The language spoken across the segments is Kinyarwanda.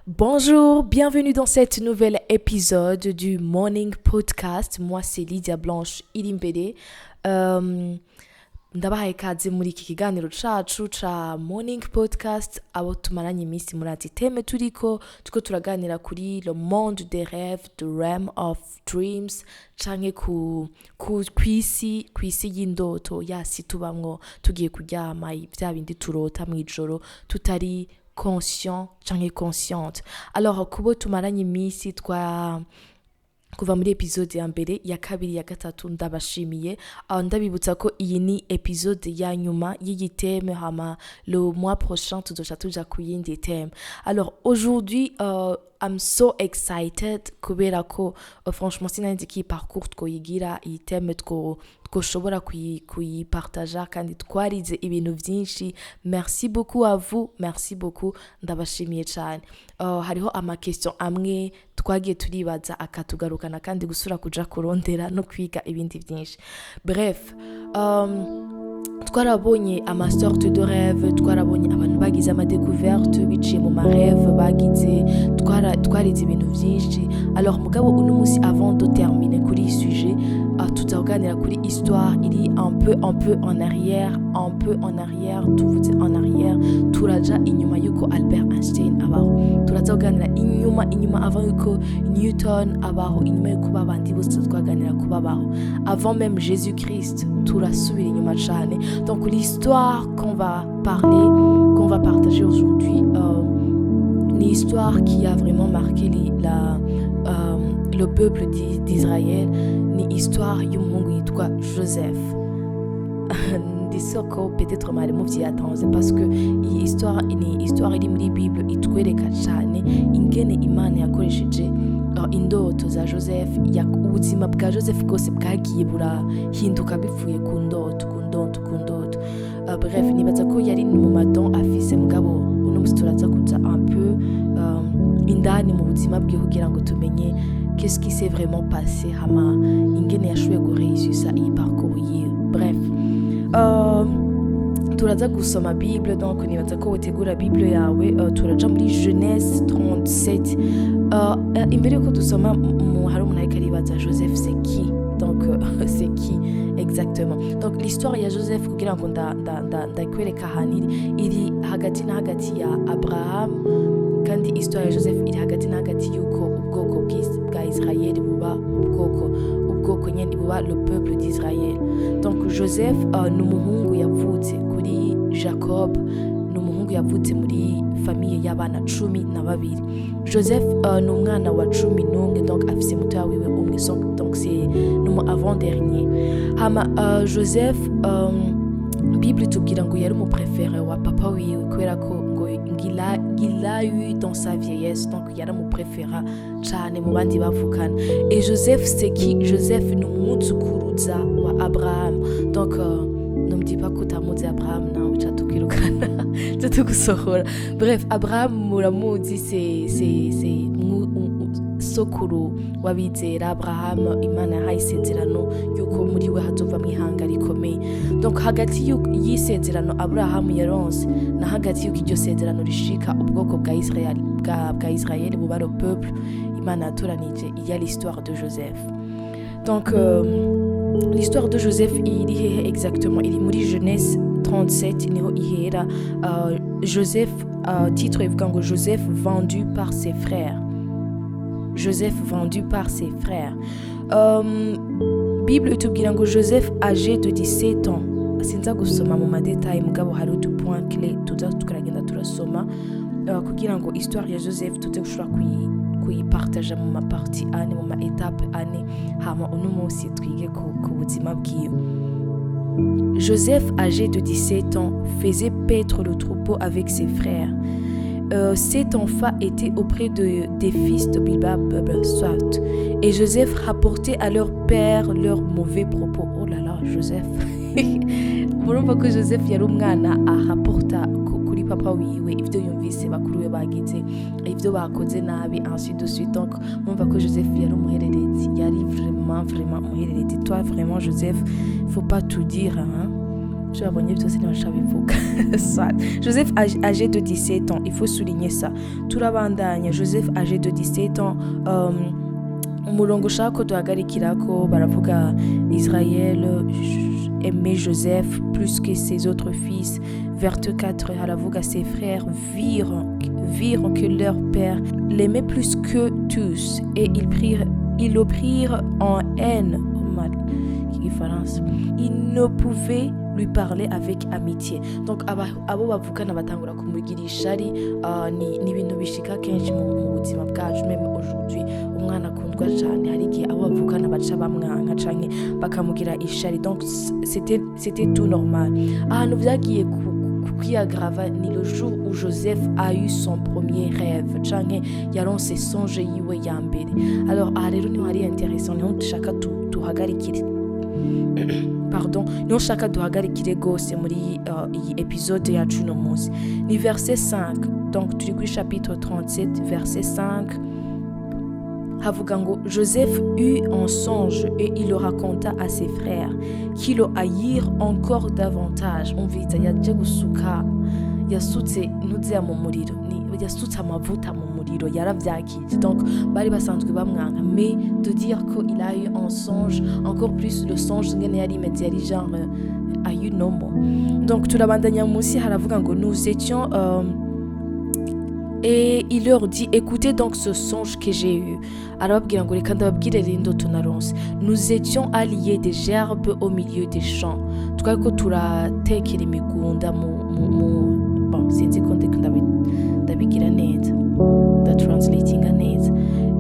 Bonjour, bienvenue dans cet nouvel épisode du Morning Podcast. Moi, c'est Lydia Blanche Irimbere. Ndabahaye ikaze muri iki kiganiro cacu ca Morning Podcast, abo tumaranye iminsi muri ati teme turiko turaganira kuri le monde des rêves, the realm of dreams, canke kw'isi y'indoto, yasi tubamwo tugiye kuryama, vya bindi turota mw'ijoro tutari conscient canke consciente. Alors kubo tumaranye iminsi kuva muri episode ya mbere, ya kabiri, ya gatatu ndabashimiye. Ndabibutsa ko iyi ni episode ya nyuma y'iyi thème, hama le mois prochain tuzoca tuja ku yindi thème. Alors aujourd'hui I'm so excited kubera ko franchement sinari ki parcours twoyigira iyi thème twoshobora kuyipartager kandi twarize ibintu vyinshi. Merci beaucoup à vous, merci beaucoup, ndabashimiye cyane. Hariho ama question amwe twagiye turibaza akatugarukana kandi gusura kuja kurondera no kwiga ibindi vyinshi. Bref, twarabonye ama sorte de rêve, twarabonye abantu bagize ama découverte biciye mu ma rêve bagize, twarize ibintu vyinshi. Alors mugabo uno musi avant de terminer kuri sujet, tutaganira kuri histoire iri un peu en arrière, tuvuze en arrière, turaja inyuma yuko Albert Einstein abaho, turazaganira inyuma avant yuko Newton abaho, inyuma yuko babandi bose twaganira kubabaho, avant même Jésus-Christ, turasubira inyuma cane. Donc l'histoire qu'on va partager aujourd'hui, une histoire qui a vraiment marqué le peuple d'Israël, une histoire y'umuhungu yitwa Joseph. Ndisoko peut-être mwari muvyiyatanze parce que iyi histoire ni histoire iri muri Bible itwereka cyane ingene Imana yakoresheje indoto za Joseph, ubuzima bwa Joseph bwose bwagiye burahinduka bivuye ku ndoto. Bref, nibaza ko yari mu madon afise mugabo uno musi turaza kuja un peu indani mu buzima bwe kugira ngo tumenye qu'est-ce qui s'est vraiment passé, hama ingene yashoboye gureisisa iyi parcours yiwe. Bref, turaza gusoma Bible, donc nibaza ko utegura Bible yawe. Turaja muri Genèse 37. Imbere yuko dusoma hari umuntu ariko aribaza Joseph c'est qui? Donc c'est qui exactement? Donc l'histoire ya Joseph kugira ngo ndakwereka ahantu iri hagati na hagati ya Abraham, kandi histoire ya Joseph iri hagati na hagati yuko ubwoko bwa Israël buba ubwoko nyene buba le peuple d'Israël. Donc Joseph ni umuhungu yavutse kuri Jacob, ni umuhungu yavutse muri famille y'abana 12. Joseph ni umwana wa 11, donc afise mutoya wiwe umwe, donc c'est numu avant dernier. Hama Joseph, Bible tubwira ngo yari mu préféré wa papa wiwe kubera ko ngo il a eu dans sa vieillesse, donc yari mu préféra cyane mu bandi bavukana. Et Joseph c'est qui? Joseph ni umwuzukuruza wa Abraham. Donc ne me dis pas que utamuzi Abraham nawe catukirukana tugusohora. Bref, Abraham muramuzi, c'est sokuru wabizera. Abraham Imana yahaye isezerano yuko muri we hazova mwihanga rikomeye. Donc hagati y'isezerano Abraham yaronse na hagati y'uko iryo sezerano rishika ubwoko bwa Israël buba le peuple Imana yatoranije, il y a l'histoire de Joseph. Donc l'histoire de Joseph iri hehe exactement? Iri muri Genèse 37 niho ihera. Joseph, titre ivuga ngo Joseph vendu par ses frères. Joseph vendu par ses frères. Bible itubwira ngo Joseph âgé de 17 ans. Sinza gusoma mu madetail mugabo hari udu point clé tuza tukaragenda turasoma kugira ngo histoire ya Joseph tute gushobora kuyipartager mu ma partie ane, mu ma étape ane, hama uno munsi twige ku buzima bwiwe. Joseph âgé de 17 ans faisait paître le troupeau avec ses frères. Cet enfant était auprès des fils de Bilha, soit. Et Joseph rapportait à leur père leurs mauvais propos. Oh là là, Joseph. Murumva ko Joseph yari umwana arapporta kuri papa wiwe ivyo yumvise bakuru we bagize, ivyo bakoze nabi, ainsi de suite. Donc murumva ko Joseph yari umuhererezi, yari vraiment umuhererezi. Toi vraiment Joseph, faut pas tout dire, hein. Je abonné byose ntibashabivuga. Joseph âgé de 17 ans, il faut souligner ça. Turabandanya, Joseph âgé de 17 ans, umurongo ushaka ko duhagarikirako baravuga Israël aimait Joseph plus que ses autres fils. Verset 4 haravuga ses frères virent que leur père l'aimait plus que tous et ils le prirent en haine. Ils ne pouvaient lui parler avec amitié. Donc abo bavukana batangura kumugira ishari, ni ibintu bishika kenshi mu buzima bwacu. Même aujourd'hui umwana akundwa cyane, hari igihe abo bavukana baca bamwanka canke bakamugira ishari. Donc c'était tout normal. Ahantu vyagiye kwiyagrava ni le jour où Joseph a eu son premier rêve canke yaronse songe yiwe ya mbere. Alors aha rero niho hari intéressant, niho dushaka tuhagarikire niho nshaka duhagarikire gose muri iyi episode yacu uno munsi. Ni verset 5, donc turi kuri chapitre 37 verset 5 havuga ngo Joseph eut un songe et il le raconta à ses frères qui le haïrent encore davantage. Umviriza yaje gusuka, yasutse ntuziya mu muriro, yasutse amavuta mu muriro, yaravyakije. Donc bari basanzwe bamwanka, mais de dire qu'il a eu un songe, encore plus le songe ngene yari imeze yari genre ayu nomo. Donc turabandanya munsi haravuga ngo nous étions et il leur dit écoutez donc ce songe que j'ai eu. Arababwira ngo reka ndababwire indoto naronse. Nous étions alliés des gerbes au milieu des champs. Twari ko turatekera imigunda bon sinzi ko ndabigira neza, translating neza.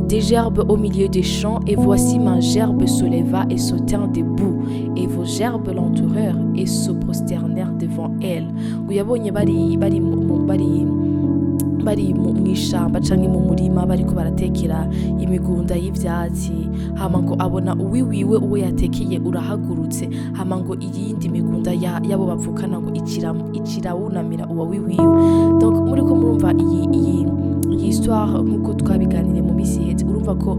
Des gerbes au milieu des champs, et voici ma gerbe se leva et se tint debout, et vos gerbes l'entourèrent et se prosternèrent devant elle. Uyabonye bari mu ishamba canke mu murima bariko baratekera imigunda y'ivyatsi, hama ngo abona uwiwiwe uwo yatekeye urahagurutse, hama ngo iyindi migunda yabo bavukana ngo ikirawunamira uwo wiwiwe. Donc muriko murumva iyi histoire nkuko twabiganiriye mu misi iheze, urumva ko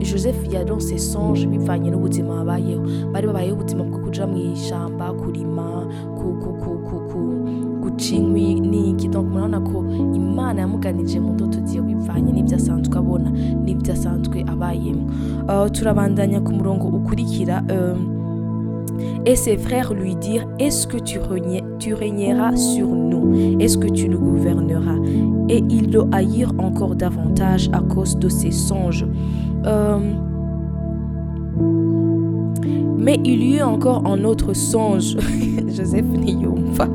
Joseph yaronse songe bivanye n'ubuzima babayeho. Bari babayeho ubuzima bwo kuja mu ishamba kurima, guca inkwi n'iki. Donc murabona ko Imana yamuganije mu ndoto ziwe bivanye n'ibyo asanzwe abona n'ibyo asanzwe abayemo. Turabandanya ku murongo ukurikira. Et ses frères lui dirent, est-ce que tu régneras sur nous? Est-ce que tu nous gouverneras? Et ils le haïrent encore davantage à cause de ses songes. Mais il y eut encore un autre songe. Joseph Niyumva.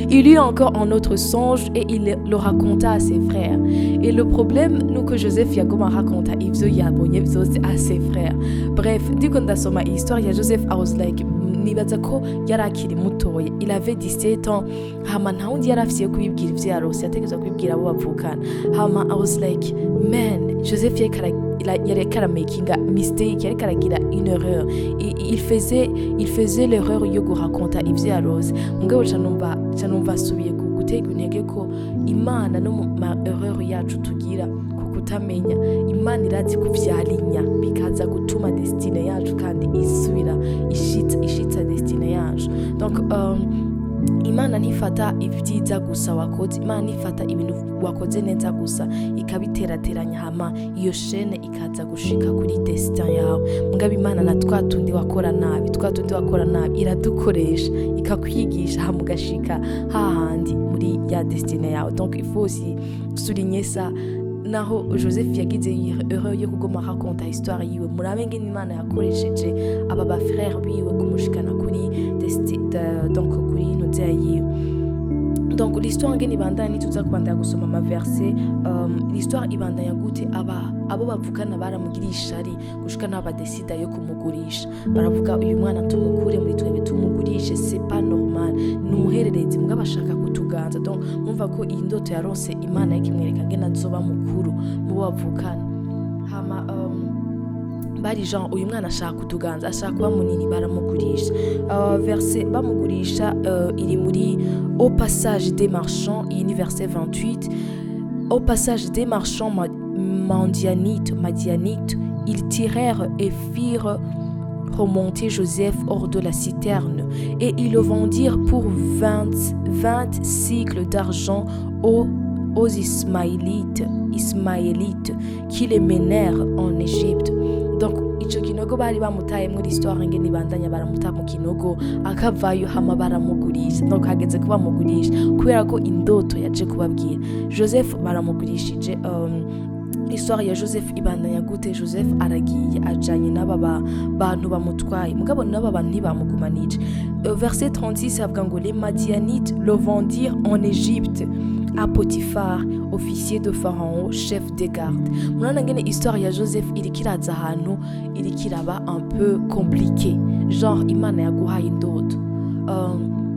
Il y eut encore un autre songe et il le raconta à ses frères. Et le problème, nous que Joseph yagoma raconta ivyo yabonye vyose à ses frères. Bref, ndiko ndasoma histoire ya Joseph, I was like, nibaza ko yari akiri mutoya, il avait 17 ans, hama nta wundi yari afise kubibwira ivyo yarose, yategerezwa kubibwira abo bavukana. Hama I was like, man, Joseph yari karamakinga mistake, yari karagira une erreur. Il faisait l'erreur yo guhakonta ivyo yarose. Mugabo canumva asubiye gutega intege ko Imana no mu ma erreur yacu tugira kutamenya, Imana irazi kuvyarinya bikaza gutuma destine yacu kandi isubira ishitsa destine yacu. Donc Imana ntifata ibyiza gusa wakoze, Imana ntifata ibintu wakoze neza gusa ikabiterateranya, hama iyo shene ikaza gushika kuri destin yawe. Mugabo Imana na twatundi wakora nabi iradukoresha ikakwigisha, hama ugashika hahandi muri ya destine yawe. Donc il faut aussi souligner ça. Naho Joseph yagize erreur yo kugoma raconta histoire yiwe, murabe ngene Imana yakoresheje aba ba frère biwe kumushikana kuri donc kuri ntuze yiwe. Donc l'histoire ngene ibandanya tuza kubandanya gusoma ama verset. L'histoire ibandanya gute abo bavukana baramugira ishari gushika n'aba decida yo kumugurisha. Baravuga uyu mwana tumukure muri twebe tumugurishe, c'est pas normal, numuherereze mbwa bashaka kutuganza. Donc mumva ko iyi ndoto yaronse Imana yakimwereka ngene azoba mukuru mu bavukana. Hama bari Jean, uyu mwana ashaka kutuganza, ashaka kuba munini, baramugurisha. Verset bamugurisha iri muri au passage des marchands, iyi ni verset 28. Au passage des marchands madianites, ils tirèrent et firent remonter Joseph hors de la citerne, et ils le vendirent pour 20 cycles d'argent aux Ismaélites qui les menèrent en Égypte. Donc ico kinogo bari bamutayemwo l'histoire ngene ibandanya baramuta mu kinogo akavayo hama baramugurisha. Donc hageze kuba mugurisha kubera ko indoto yaje kubabwira. Joseph baramugurishije. Histoire ya Joseph ibandanya gute? Joseph aragiye ajanye n'aba bantu bamutwaye, mugabo n'aba bantu ntibamugumanije. Verset 36 avuga ngo les Madianites le vendirent en Égypte à Potiphar, officier de Pharaon, chef des gardes. Murana ngene histoire ya Joseph iriko iraza ahantu iriko iraba un peu compliqué, genre Imana yaguhaye indoto.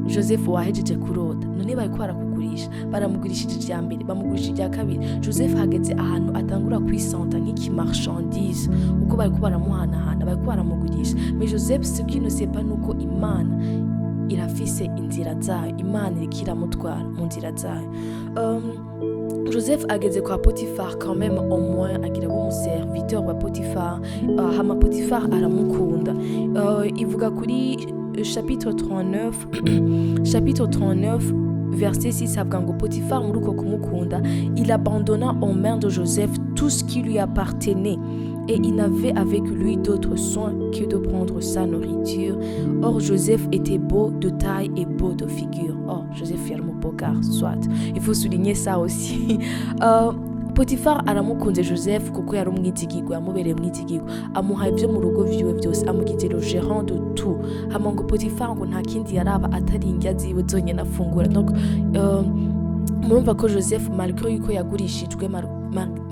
Joseph wahejeje kurota, none bariko barakugurisha, baramugurishije irya mbere, bamugurishije irya kabiri. Joseph hageze ahantu atangura kwisanta nk'ikimarchandise, uko bariko baramuhanahana, bariko baramugurisha. Mais Joseph ce qui ne sait pas nuko Imana irafise inzira zayo, Imana iriko iramutwara mu nzira zayo. Joseph ageze kwa Potiphar quand même, au moins agira bo serviteur wa Potiphar. Hama Potiphar aramukunda. Ivuga kuri chapitre 39 verset 6 avuga ngo Potiphar muri uko kumukunda, il abandonna en main de Joseph tout ce qui lui appartenait, et il n'avait avec lui d'autre soin que de prendre sa nourriture. Or Joseph était beau de taille et beau de figure. Or Joseph yari umupokar, soit. Il faut souligner ça aussi. Potiphar aramukunze Joseph kuko yari umwizigirwa, yamubereye umwizigirwa, amuha ibyo mu rugo vyiwe vyose, amugize le gérant de tout. Hama ngo Potiphar ngo nta kindi yaraba atari indya ziwe zonyene afungura. Donc murumva ko Joseph malgré yuko yagurishijwe,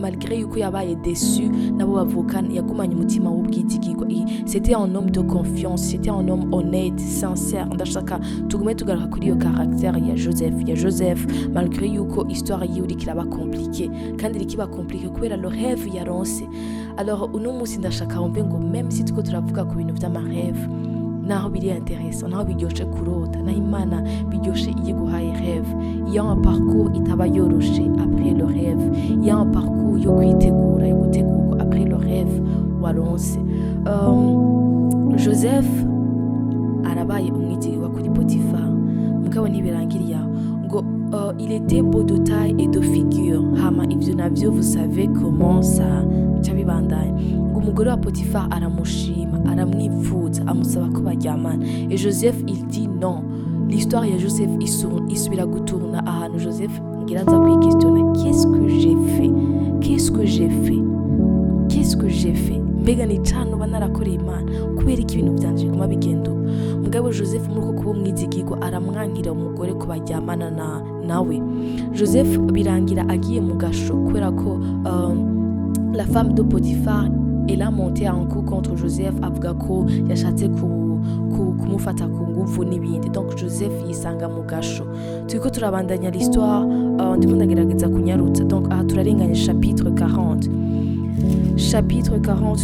malgré yuko yabaye déçu nabo bavukana, yagumanye umutima w'ubwizigirwa. C'était un homme de confiance, c'était un homme honnête, sincère. Ndashaka tugume tugaruka kuri iyo caractère ya Joseph malgré yuko histoire yiwe iriko iraba compliquée, kandi iriko iba compliquée kubera le rêve yaronse. Alors uno musi ndashaka wumve ngo même si tuko turavuga ku bintu vy'amarêve, naho biri intéressant, naho biryoshe kurota, naho Imana biryoshe iyo iguhaye rêve, il y a un parcours itaba yoroshe après le rêve, il y a un parcours yo kwitegura, yo gutegurwa après le rêve waronse. Joseph arabaye umwizigirwa kuri Potiphar, mugabo ntibirangiriye ngo il était beau de taille et de figure. Hama ivyo navyo vous savez comment ça cabibandanya. Ngo umugore wa Potiphar aramushima, aramwifuza, amusaba ko baryamana. Et Joseph il dit non. L'histoire ya Joseph isubira gutourna ahantu Joseph ngira aza kwikestiona, qu'est-ce que j'ai fait? Mbega ni cano banarakoreye Imana kubera iki ibintu byanje biguma bigenda. Mugabo Joseph muri uko kuba umwizigirwa aramwankira umugore ko baryamana nawe. Joseph birangira agiye mu gasho kubera ko la femme de Potiphar elle a monté un coup contre Joseph, avuga ko yashatse kumufata ku nguvu n'ibindi. Donc Joseph yisanga mu gasho. Turiko turabandanya l'histoire, ndiko ndagerageza kunyarutsa. Donc aha turarenganya chapitre 40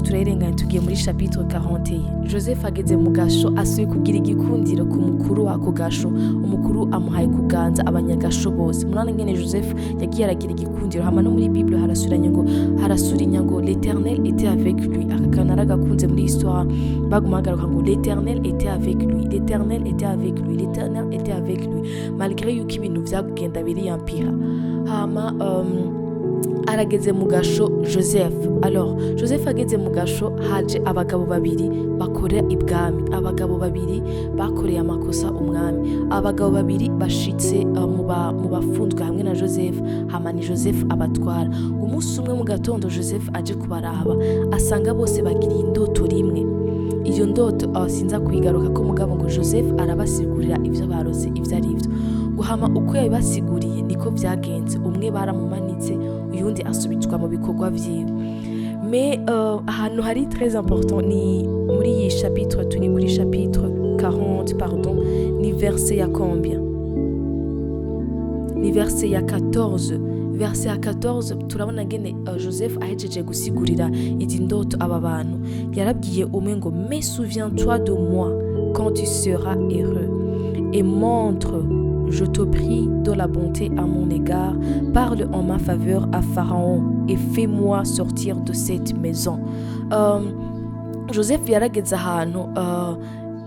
turarenganya tugiye muri chapitre 41. Joseph ageze mu gasho, asuye kugira igikundiro ku mukuru wako gasho. Umukuru amuhaye kuganza abanyagasho bose. Murana ngene Joseph yagiye aragira igikundiro. Hama no muri Bible harasurinya ngo l'Éternel était avec lui. Akakana aragakunze muri histoire bagumagaruka ngo l'Éternel était avec lui, l'Éternel était avec lui, l'Éternel était avec lui, malgré yuko ibintu vyagenda biriyampira. Hama arageze mu gasho Joseph. Alors Joseph ageze mu gasho, haje abagabo babiri bakorera ibwami, abagabo babiri bakoreye amakosa umwami, abagabo babiri bashitse mu bafunzwe hamwe na Joseph. Hama ni Joseph abatwara. Umunsi umwe mu gatondo Joseph aje kubaraba, asanga bose bagiriye indoto rimwe. Iyo ndoto sinza kuyigaruka ko mugabo ngo Joseph arabasigurira ivyo barose ivyo ari byo. Guhama uko yabibasiguriye niko vyagenze. Umwe baramumanitse, uyundi asubitswa mu bikorwa vyiwe. Mais ahantu hari très important ni muri iyi chapitre, turi kuri chapitre 40 pardon, ni verset ya combien? Ni verset ya 14. Verset ya 14 turabona ngene Joseph ahejeje gusigurira izi ndoto aba bantu. Yarabwiye umwe ngo mais souviens-toi de moi quand tu seras heureux et montre, je te prie, de la bonté à mon égard, parle en ma faveur à Pharaon et fais-moi sortir de cette maison. Joseph yarageze ahantu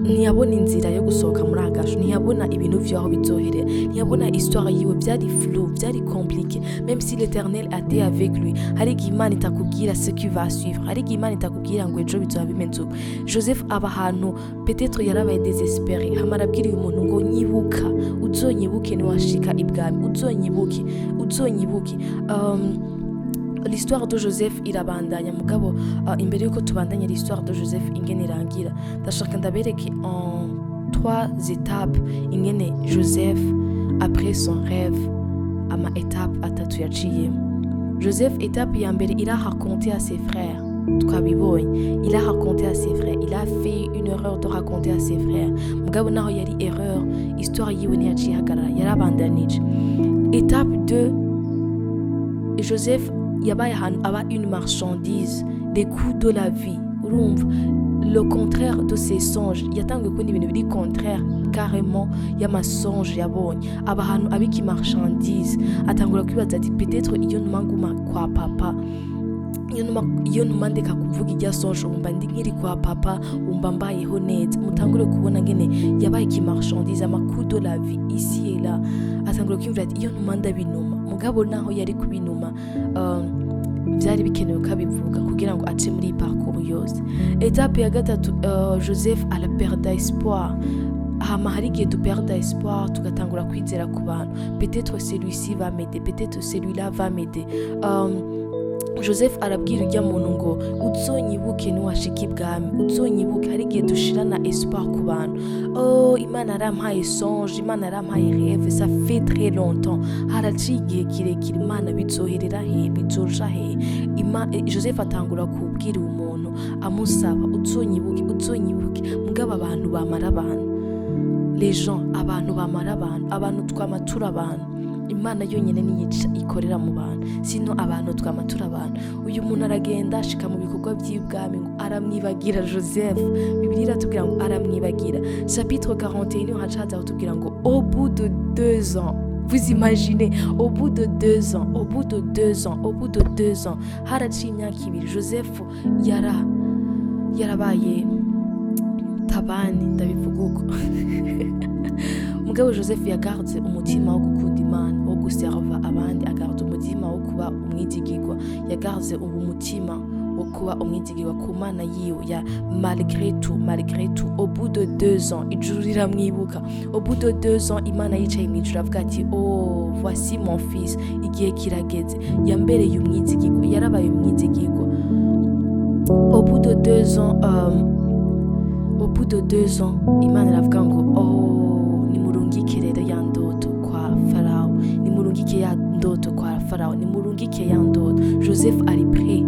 ntiyabona inzira yo gusohoka muri agasho, ntiyabona ibintu vyaho bizoherera, ntiyabona histoire yiwe, byari flou, byari compliqué. Même si l'Éternel était avec lui, hari igihe Imana itakubwira ce qui va suivre, hari igihe Imana itakubwira ngo ejo bizoba bimenze uko. Joseph aba ahantu peut-être yarabaye désespéré, hama arabwira uyu muntu ngo nyibuka, uzonyibuke niwashika ibwami, uzonyibuke. L'histoire de Joseph irabandanya mugabo imbere yuko tubandanya l'histoire de Joseph ingene irangira, ndashaka ndabereke en 3 étapes ingene Joseph après son rêve ama étape atatu yaciyemo. Joseph étape ya mbere il a raconté à ses frères, twabibonye, il a raconté à ses frères, il a fait une erreur de raconter à ses frères, mugabo naho yari erreur, histoire yiwe ntiyaciye hagarara, yarabandanije. Étape 2, Joseph yabaye ahantu aba une marchandise, des coups de la vie, urumva le contraire de ses songes, yatangiye kubona ibintu biri contraire carrément y'amasonge yabonye, aba ahantu abiki marchandise, atangura kwibaza ati peut-être iyo ntuma nguma kwa papa, iyo ntuma ndeka kuvuga irya songe wumva ndi nkiri kwa papa, wumva mbayeho neza. Mutangure kubona ngene yabaye ki marchandise, ama coup de la vie ici et là, atangura kwiyumvira ati iyo ntuma ndabinuma, mugabo naho yari kubinuma byari bikenewe kabivuga kugira ngo ace muri parcours yose. Étape ya gatatu, Joseph a la perte d'espoir, hama hari igihe duperde espoir tugatangura kwizera ku bantu, peut-être celui-ci va m'aider, peut-être celui-là va m'aider. Joseph arabwira ujya muntu ngo uzonyibuke niwashika ibwami, uzonyibuke. Hari igihe dushirana espoir ku bantu, Imana yarampaye songe, Imana yarampaye rêve, ça fait très longtemps, haraciye igihe kirekire, Imana bizoherera he, bizoja he. Joseph atangura kubwira umuntu amusaba uzonyibuke, mugabo abantu bamara abantu, les gens, abantu bamara abantu twamatura abantu. Imana yonyine niyo ikorera mu bantu, sino abantu twamatura abantu. Uyu muntu aragenda ashika mu bikorwa by'ibwami ngo aramwibagira Joseph, Bibiliya iratubwira ngo aramwibagira. Chapitre 41 hacaza kutubwira ngo au bout de 2 ans, vous imaginez, au bout de 2 ans, haraciye imyaka ibiri, Joseph yarabaye tabani, ndabivuga uko mugabo Joseph yagarze umutima wo gukunda Imana, wo guserva abandi, agarze umutima wo kuba umwizigirwa, yagarze umutima wo kuba umwizigirwa ku Mana yiwe ya malgré tout. Au bout de 2 ans ijuru riramwibuka, au bout de 2 ans Imana yicaye mu ijuru avuga ati voici mon fils, igihe kirageze, yambereye umwizigirwa, yarabaye umwizigirwa. Au bout de 2 ans Imana iravuga ngo nimurungike rero ya ndoto kwa Farao, nimurungike ya ndoto kwa Farao, nimurungike ya ndoto. Joseph ari prêt,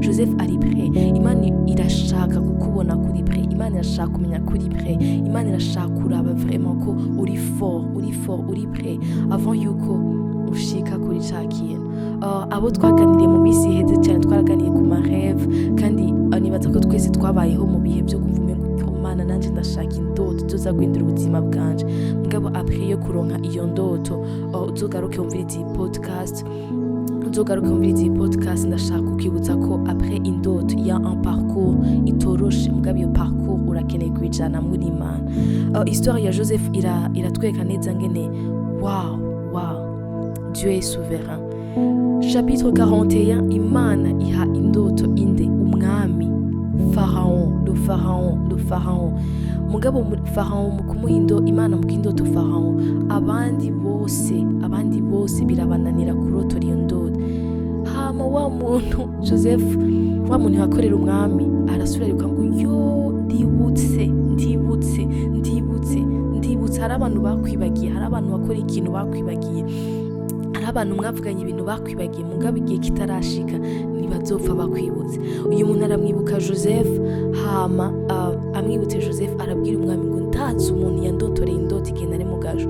Joseph ari prêt. Imana irashaka kukubona kuri prêt, Imana irashaka kumenya kuri prêt, Imana irashaka kuraba vraiment ko uri fort, uri prêt avant yuko ushika kuri ca kintu. Abo twaganiriye mu minsi iheze cyane, twaraganiye ku mareve, kandi nibaza ko twese twabayeho mu bihe byo kumva Mana nanje ndashaka indoto tuza guhindura ubuzima bwanje. Mugabo après yo kuronka iyo ndoto, uzogaruke umviriza iyi podcast, ndashaka kukibutsa ko après indoto il y a un parcours itoroshe, mugabo iyo parcours urakeneye kwijana muri Imana. Histoire ya Joseph iratweka neza ngene wow, Dieu est souverain. Chapitre 41, Imana iha indoto inde umwami le pharaon. Mugabo Pharaon mu kumuhindo, Imana mu kindoto Pharaon, abandi bose birabananira kurotora iyo ndoto. Hama wa muntu Joseph, wa muntu yakorera umwami, arasubira yuko ngo ndibutse. Hari abantu bakwibagiye, hari abantu bakora ikintu bakwibagiye, hari abantu mwavuganye ibintu bakwibagiye, mugabo igihe kitarashika ntibazopfa bakwibutse. Uyu muntu aramwibuka Joseph, hama amwibutse Joseph arabwira umwami ngo ndatse umuntu yandotoreye indoto igihe nari mu gasho.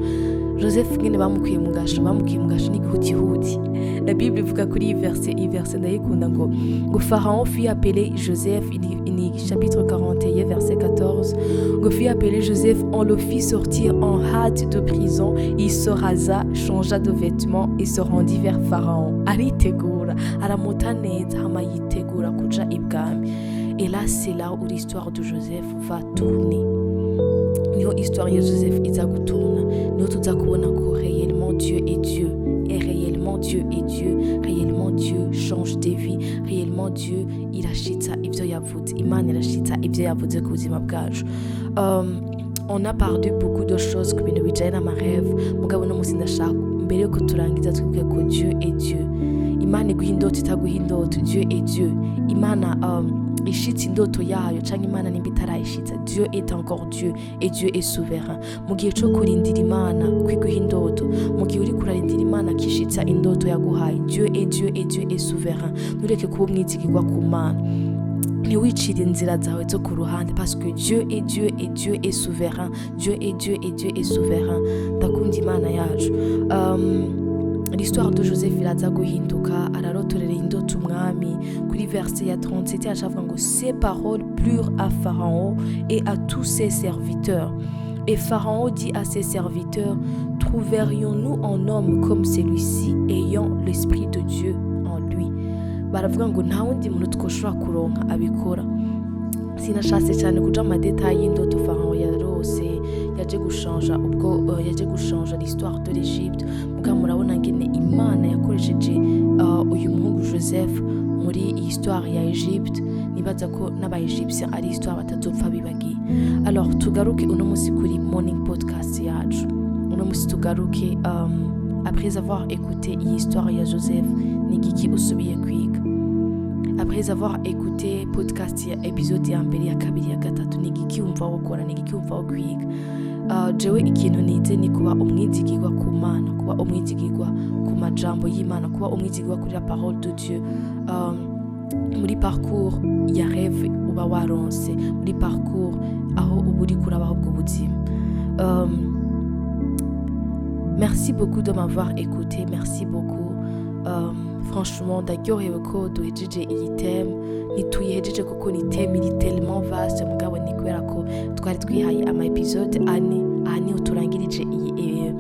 Joseph ngene bamukuye mu gasho n'igihutihuti. La Bible ivuga kuri iyi verset ndayikunda ngo Pharaon fit appeler Joseph, ini chapitre 41 verset 14, ngo fit appeler Joseph, on le fit sortir en hâte de prison, il se rasa, changea de vêtements et se rendit vers Pharaon. Aritegura, aramuta neza, hama yitegura kuja ibwami. Et là, c'est là où l'histoire de Joseph va tourner. Niho histoire ya Joseph iza gutourna. Niho tuza kubona ko réellement Dieu est Dieu. Et réellement Dieu est Dieu. Réellement Dieu change des vies. Réellement Dieu irashitsa ivyo yavuze. Imana irashitsa ivyo yavuze ku buzima bwacu. On a parlé beaucoup de choses ku bintu bijanye n'amarêve. Mugabo no musi ndashaka mbere yuko turangiza twibuke ko Dieu est Dieu. Imana iguha indoto itaguha indoto. Dieu est Dieu. Imana ishitse indoto yayo canke Imana nimba itarayishitsa. Dieu est encore Dieu et Dieu est souverain. Mu gihe co kurindira Imana kwiguha indoto, mu gihe uri kurarindira Imana kishitsa indoto yaguhaye, Dieu est Dieu et Dieu est souverain. Ntureke kuba umwizigirwa ku Mana. Ntiwicire inzira zawe zo ku ruhande parce que Dieu est Dieu et Dieu est souverain. Dieu est Dieu et Dieu est souverain. Ndakunda Imana yacu. L'histoire de Joseph iraza guhinduka, ararotorera indoto umwami. Kuri verset ya 37 achavuga ngo ces paroles plurent à Pharaon et à tous ses serviteurs. Et Pharaon dit à ses serviteurs, trouverions-nous un homme comme celui-ci ayant l'esprit de Dieu en lui? Baravuga ngo nta wundi muntu twoshobora kuronka abikora. Sinashatse cyane kuja mu madetail y'indoto Pharaon yarose yaje gushanja l'histoire de l'Égypte. Muga murabona ngene Imana yakoresheje uyu muhungu Joseph muri histoire ya Egypte. Nibaza ko n'aba-Egyptiens ari histoire batazopfa bibagiye. Alors tugaruke uno musi kuri morning podcast yacu. Uno musi tugaruke après avoir écouté l'histoire ya Joseph, ni giki usubiye kwiga. Après avoir écouté podcast ya episode ya mbere ya kabiri ya gatatu, ni giki wumva gukora, ni giki wumva kwiga. Jewe ikintu nize ni kuba umwizigirwa ku Mana, kuba umwizigirwa ku majambo y'Imana, kuba umwizigirwa kuri la parole de Dieu. Muri parcours ya rêve uba waronse, muri parcours aho uba uri kurabaho ubwo buzima. Merci beaucoup de m'avoir écouté, merci beaucoup. Franchement ndaryohewe ko duhejeje iyi thème. Ntituyihejeje kuko ni thème iri tellement vaste, mugabo ni kubera ko twari twihaye ama episode ane. Aha niho turangirije iyi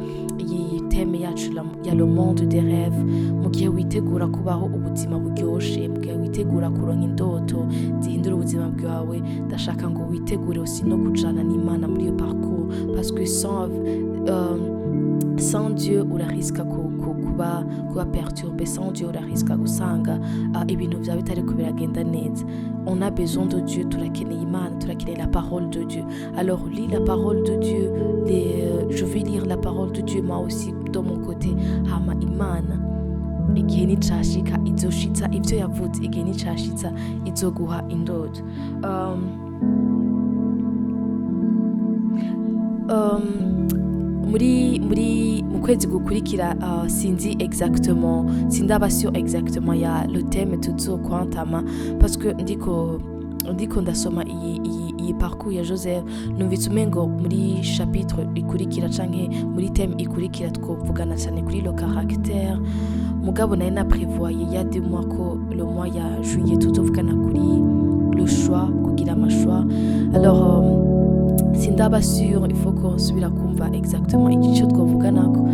thème yacu ya le monde des rêves. Mu gihe witegura kubaho ubuzima buryoshe, mu gihe witegura kuronka indoto zihindura ubuzima bwawe, ndashaka ngo witegure aussi no kujana n'Imana muri iyo parcours, parce que sans Dieu urariska kuba perturbé. Sans Dieu urariska gusanga ibintu vyawe bitariko biragenda neza. On a besoin de Dieu, turakeneye Imana, turakeneye la parole de Dieu. Alors lis la parole de Dieu, je vais lire la parole de Dieu moi aussi de mon côté. Hama Imana igihe nicashika izoshitsa ivyo yavuze, igihe nicashitsa izoguha indoto. Muri mu kwezi gukurikira sinzi exactement, sindaba sûr exactement ya le thème tuzokwantama, parce que ndiko ndasoma iyi parcours ya Joseph, numvise umengo muri chapitre ikurikira canke muri thème ikurikira twovugana cyane kuri le caractère. Mugabo nari naprévoye ya 2 mois ko le mois ya juillet tuzovugana kuri le choix, kugira amashwa. Alors sindaba sûr, il faut qu'on subira kumva exactement igice twovuganako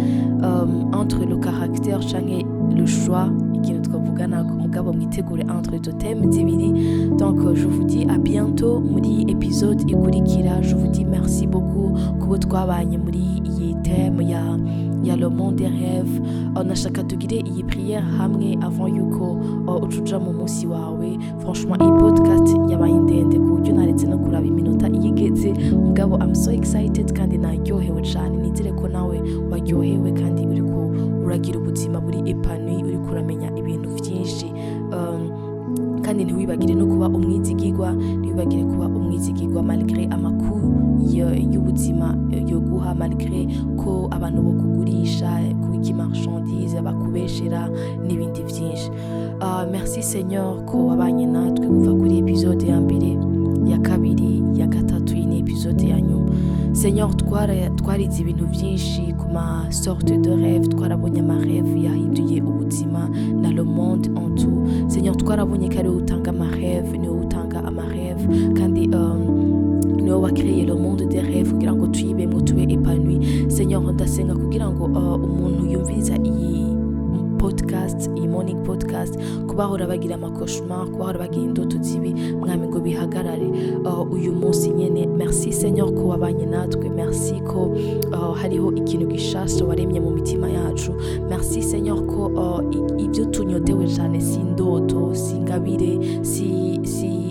entre le caractère canke le choix, ikintu twovuganako. Mugabo mwitegure entre izo thèmes zibiri. Donc je vous dis à bientôt muri épisode ikurikira. Je vous dis merci beaucoup kubo twabanye muri iyi thème ya le monde des rêves. Nashaka tugire iyi prière hamwe avant yuko ucuja mu munsi wawe. Franchement iyi podcast yabaye ndende ku buryo naretse no kuraba iminota iyigeze. Mugabo I'm so excited kandi naryohewe cyane. Nizere ko nawe waryohewe kandi uriko uragira ubuzima buri épanoui, uriko uramenya ibintu byinshi. Kandi ntiwibagire no kuba umwizigirwa, ntiwibagire kuba umwizigirwa malgré amakuru y'ubuzima yoguha, malgré ko abantu bo kugurisha kubiki marchandise bakubeshera n'ibindi byinshi. Merci Seigneur ko wabanye natwe kuva kuri episode ya mbere, ya kabiri, ya gatatu, iyi ni episode ya nyuma. Seigneur twarize ibintu byinshi ku ma sorte de rêve, twarabonye amarêve yahinduye ubuzima na le monde en tout. Seigneur twarabonye ko ari utanga amarêve, ni utanga amarêve kandi niwe wakreye le monde des rêves kugira ngo tuyibemwo tube épanoui. Seigneur ndasenga kugira ngo umuntu yumviriza iyi podcast, iyi morning podcast, kubahora bagira amakoshma, kubahora bagira indoto zibi, mwami ngo bihagarare uyu munsi nyene. Merci Seigneur ko wabanye natwe, merci ko hariho ikintu gishasha waremye mu mitima yacu. Merci Seigneur ko ibyo tunyotewe cyane si indoto, si ingabire, si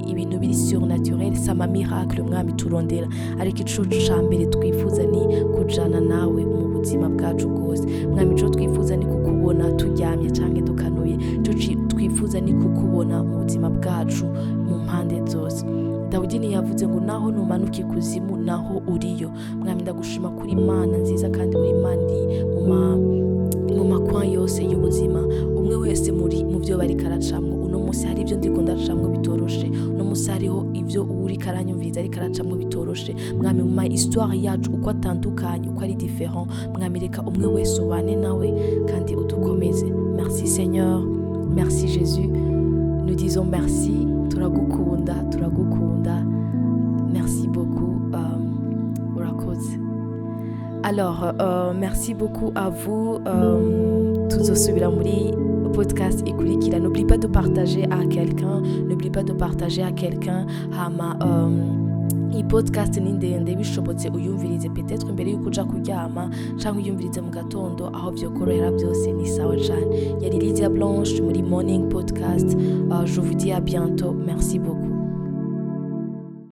ibintu biri surnaturel, sama miracle mwami turondera, ariko ico ca mbere twifuza ni kujana nawe mu buzima bwacu bwose. Mwami ico twifuza ni kukubona turyamye canke dukanuye, ico twifuza ni kukubona mu buzima bwacu mu mpande zose. Dawidi ntiyavuze ngo naho numanuka ikuzimu naho uriyo. Mwami ndagushima kuri Imana nziza kandi uri Imana mu makwa yose y'ubuzima. Umwe wese mu byo bari karacamwo, uno munsi hari ibyo ndiko ndacamwo bitoroshe, uno munsi hariho ibyo uri karanyumviriza ari karacamwo bitoroshe. Mwami mu histoire yacu uko atandukanye, uko ari différent, mwami reka umwe wese ubane nawe kandi udukomeze. Merci Seigneur, merci Jésus, nous disons merci, turagukunda. Merci beaucoup, urakoze. Alors, merci beaucoup à vous. Tuzosubira muri podcast ikurikira. N'oublie pas de partager à quelqu'un. Hama iyi podcast ni ndende, bishobotse uyumvirize peut-être imbere yuko uja kuryama cyangwa uyumvirize mu gatondo, aho vyokorohera byose ni sawa cyane. Yari Lydia Blanche muri Morning Podcast. Je vous dis à bientôt. Merci beaucoup.